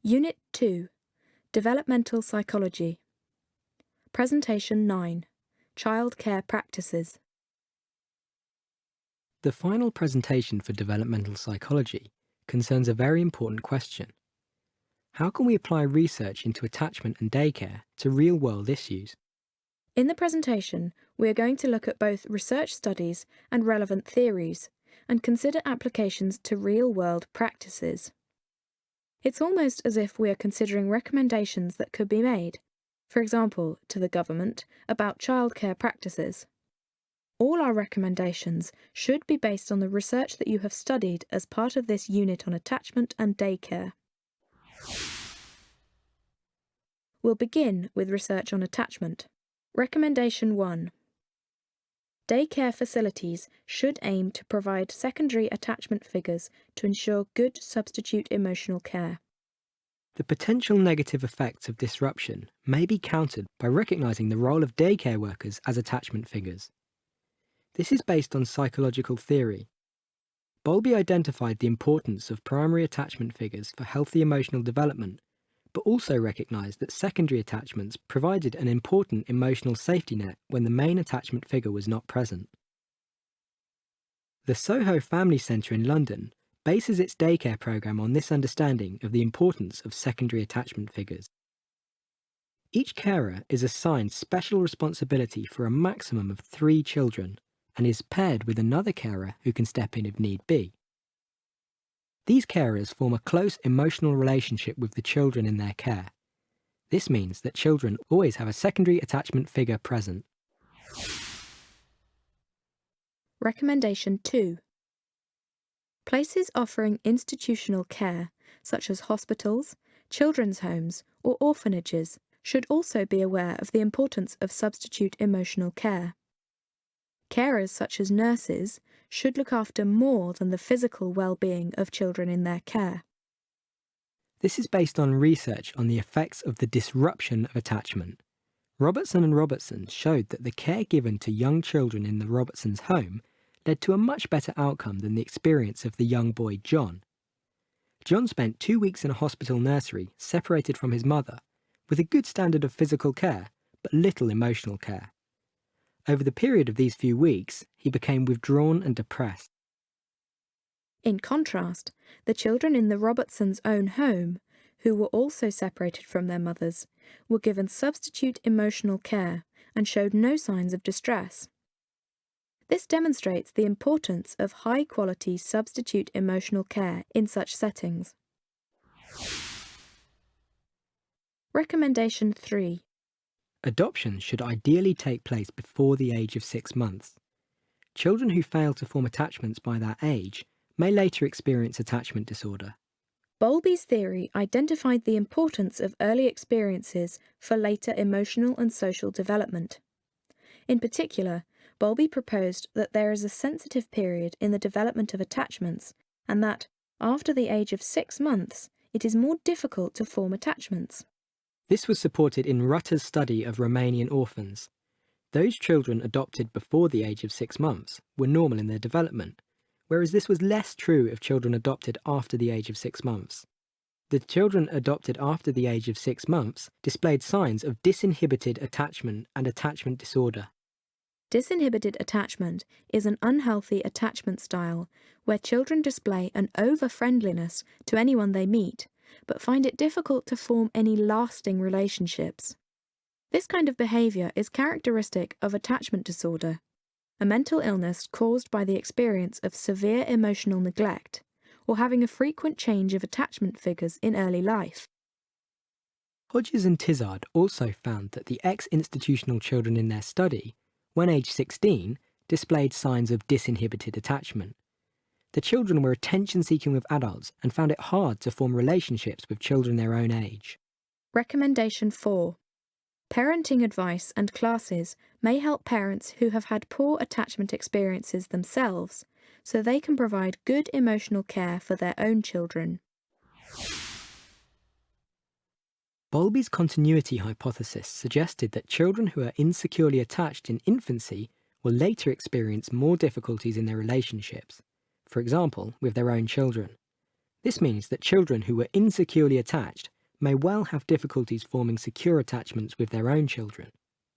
Unit 2, Developmental Psychology. Presentation 9, Childcare Practices. The final presentation for developmental psychology concerns a very important question. How can we apply research into attachment and daycare to real-world issues? In the presentation, we are going to look at both research studies and relevant theories, and consider applications to real-world practices. It's almost as if we are considering recommendations that could be made, for example, to the government, about childcare practices. All our recommendations should be based on the research that you have studied as part of this unit on attachment and daycare. We'll begin with research on attachment. Recommendation 1. Daycare facilities should aim to provide secondary attachment figures to ensure good substitute emotional care. The potential negative effects of disruption may be countered by recognising the role of daycare workers as attachment figures. This is based on psychological theory. Bowlby identified the importance of primary attachment figures for healthy emotional development, but also recognised that secondary attachments provided an important emotional safety net when the main attachment figure was not present. The Soho Family Centre in London bases its daycare programme on this understanding of the importance of secondary attachment figures. Each carer is assigned special responsibility for a maximum of 3 children and is paired with another carer who can step in if need be. These carers form a close emotional relationship with the children in their care. This means that children always have a secondary attachment figure present. Recommendation 2. Places offering institutional care, such as hospitals, children's homes, or orphanages, should also be aware of the importance of substitute emotional care. Carers such as nurses should look after more than the physical well-being of children in their care. This is based on research on the effects of the disruption of attachment. Robertson and Robertson showed that the care given to young children in the Robertsons' home led to a much better outcome than the experience of the young boy John. John spent 2 weeks in a hospital nursery separated from his mother, with a good standard of physical care, but little emotional care. Over the period of these few weeks, he became withdrawn and depressed. In contrast, the children in the Robertsons' own home, who were also separated from their mothers, were given substitute emotional care and showed no signs of distress. This demonstrates the importance of high-quality substitute emotional care in such settings. Recommendation 3. Adoption should ideally take place before the age of 6 months. Children who fail to form attachments by that age may later experience attachment disorder. Bowlby's theory identified the importance of early experiences for later emotional and social development. In particular, Bowlby proposed that there is a sensitive period in the development of attachments, and that, after the age of 6 months, it is more difficult to form attachments. This was supported in Rutter's study of Romanian orphans. Those children adopted before the age of 6 months were normal in their development, whereas this was less true of children adopted after the age of 6 months. The children adopted after the age of 6 months displayed signs of disinhibited attachment and attachment disorder. Disinhibited attachment is an unhealthy attachment style where children display an over-friendliness to anyone they meet, but find it difficult to form any lasting relationships. This kind of behaviour is characteristic of attachment disorder, a mental illness caused by the experience of severe emotional neglect, or having a frequent change of attachment figures in early life. Hodges and Tizard also found that the ex-institutional children in their study, when aged 16, displayed signs of disinhibited attachment. The children were attention-seeking with adults and found it hard to form relationships with children their own age. Recommendation 4. Parenting advice and classes may help parents who have had poor attachment experiences themselves, so they can provide good emotional care for their own children. Bowlby's continuity hypothesis suggested that children who are insecurely attached in infancy will later experience more difficulties in their relationships, for example, with their own children. This means that children who were insecurely attached may well have difficulties forming secure attachments with their own children.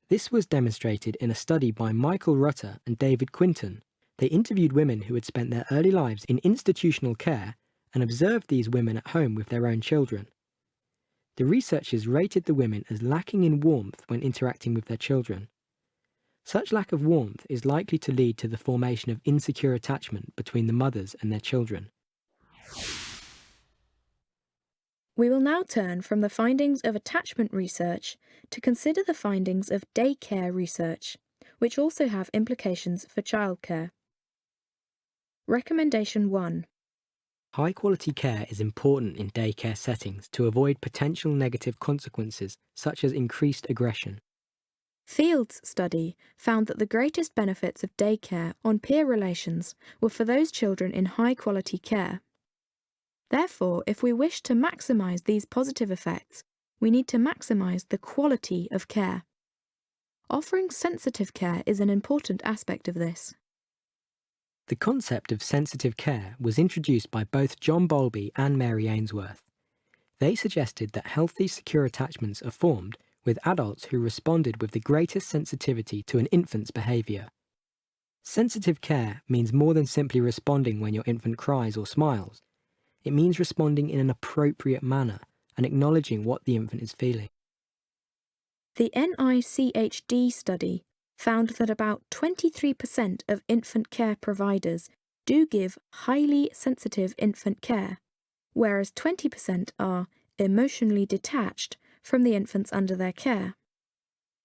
This was demonstrated in a study by Michael Rutter and David Quinton. They interviewed women who had spent their early lives in institutional care and observed these women at home with their own children. The researchers rated the women as lacking in warmth when interacting with their children. Such lack of warmth is likely to lead to the formation of insecure attachment between the mothers and their children. We will now turn from the findings of attachment research to consider the findings of daycare research, which also have implications for childcare. Recommendation 1. High-quality care is important in daycare settings to avoid potential negative consequences such as increased aggression. Field's study found that the greatest benefits of daycare on peer relations were for those children in high-quality care. Therefore, if we wish to maximise these positive effects, we need to maximise the quality of care. Offering sensitive care is an important aspect of this. The concept of sensitive care was introduced by both John Bowlby and Mary Ainsworth. They suggested that healthy, secure attachments are formed with adults who responded with the greatest sensitivity to an infant's behaviour. Sensitive care means more than simply responding when your infant cries or smiles. It means responding in an appropriate manner and acknowledging what the infant is feeling. The NICHD study found that about 23% of infant care providers do give highly sensitive infant care, whereas 20% are emotionally detached from the infants under their care.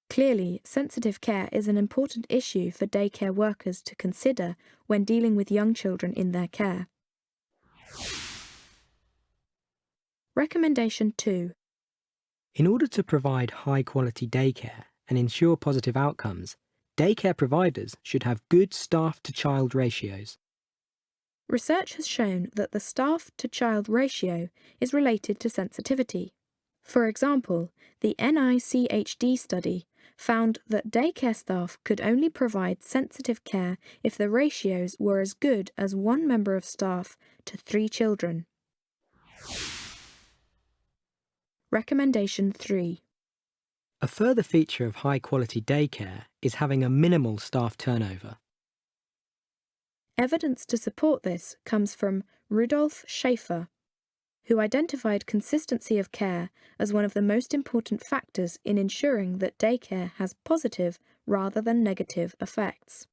Clearly, sensitive care is an important issue for daycare workers to consider when dealing with young children in their care. Recommendation 2. In order to provide high-quality daycare and ensure positive outcomes, daycare providers should have good staff-to-child ratios. Research has shown that the staff-to-child ratio is related to sensitivity. For example, the NICHD study found that daycare staff could only provide sensitive care if the ratios were as good as one member of staff to 3 children. Recommendation 3. A further feature of high-quality daycare is having a minimal staff turnover. Evidence to support this comes from Rudolf Schaefer, who identified consistency of care as one of the most important factors in ensuring that daycare has positive rather than negative effects.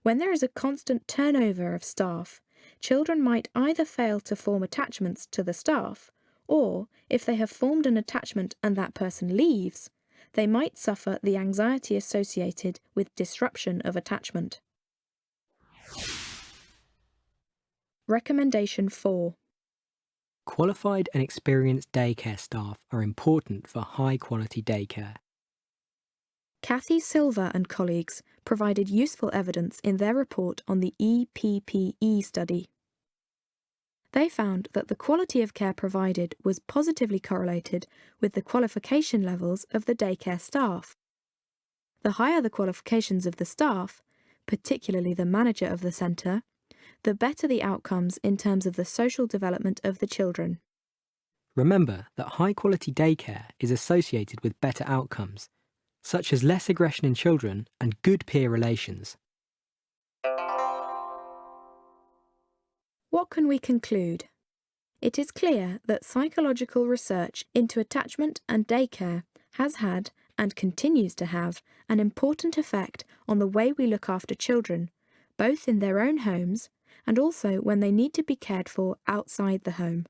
When there is a constant turnover of staff, children might either fail to form attachments to the staff, or, if they have formed an attachment and that person leaves, they might suffer the anxiety associated with disruption of attachment. Recommendation 4. Qualified and experienced daycare staff are important for high-quality daycare. Kathy Silver and colleagues provided useful evidence in their report on the EPPE study. They found that the quality of care provided was positively correlated with the qualification levels of the daycare staff. The higher the qualifications of the staff, particularly the manager of the centre, the better the outcomes in terms of the social development of the children. Remember that high-quality daycare is associated with better outcomes, such as less aggression in children and good peer relations. What can we conclude? It is clear that psychological research into attachment and daycare has had and continues to have an important effect on the way we look after children, both in their own homes and also when they need to be cared for outside the home.